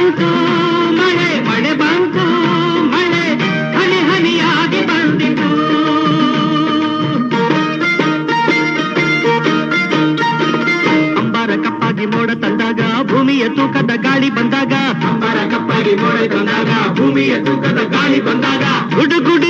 ಬಂತು ಮಳೆ ಮಳೆ ಬಂತು ಮಳೆ ಹನಿ ಹನಿಯಾಗಿ ಬಂದಿತು. ಅಂಬಾರ ಕಪ್ಪಾಗಿ ಮೋಡ ತಂದಾಗ ಭೂಮಿಯ ತೂಕದ ಗಾಳಿ ಬಂದಾಗ, ಅಂಬಾರ ಕಪ್ಪಾಗಿ ಮೋಡ ತಂದಾಗ ಭೂಮಿಯ ತೂಕದ ಗಾಳಿ ಬಂದಾಗ, ಗುಡುಗುಡು